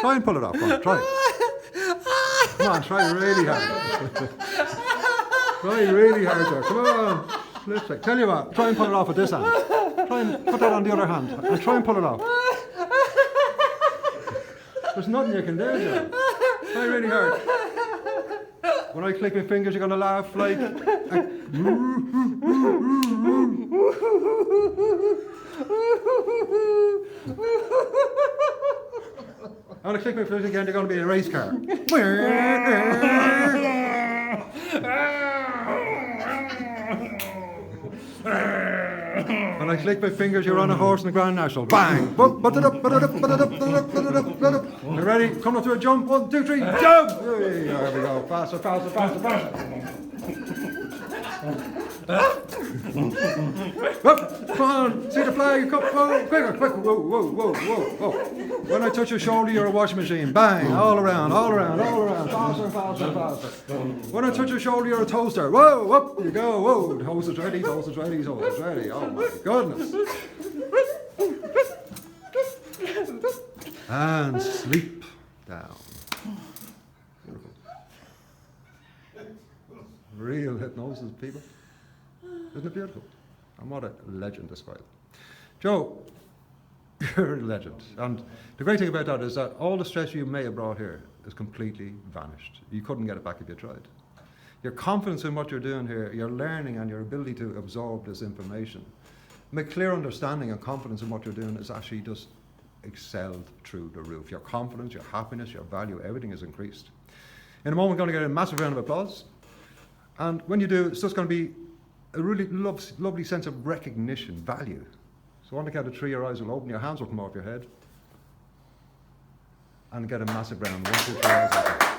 Try and pull it off. Come on, try. Come on, try really hard. Try really hard, Joe. Come on. Listen, tell you what, try and pull it off with this hand. Try and put that on the other hand and try and pull it off. There's nothing you can do, Joe. Try really hard. When I click my fingers, you're going to laugh like... When I click my fingers again, they're going to be a race car. When I click my fingers, you're on a horse in the Grand National. Bang! You ready? Come up to a jump. 1, 2, 3, jump! Hey, there we go. Faster, faster, faster, faster. Come on, see the flag, come on, quicker, quicker, whoa, whoa, whoa, whoa, whoa. When I touch your shoulder, you're a washing machine. Bang, all around, all around, all around, faster, faster, faster. When I touch your shoulder, you're a toaster. Whoa, up you go, whoa, the hose is ready, hose is ready, hose is ready. Oh my goodness. And sleep down. Beautiful. Real hypnosis, people. Isn't it beautiful? And what a legend this guy. Joe, you're a legend. And the great thing about that is that all the stress you may have brought here is completely vanished. You couldn't get it back if you tried. Your confidence in what you're doing here, your learning and your ability to absorb this information, make clear understanding and confidence in what you're doing is actually just excelled through the roof. Your confidence, your happiness, your value, everything is increased. In a moment, we're going to get a massive round of applause. And when you do, it's just going to be a really lovely sense of recognition, value. So on the count of 3, your eyes will open, your hands will come off your head, and get a massive round. 1, 2, 3, eyes open.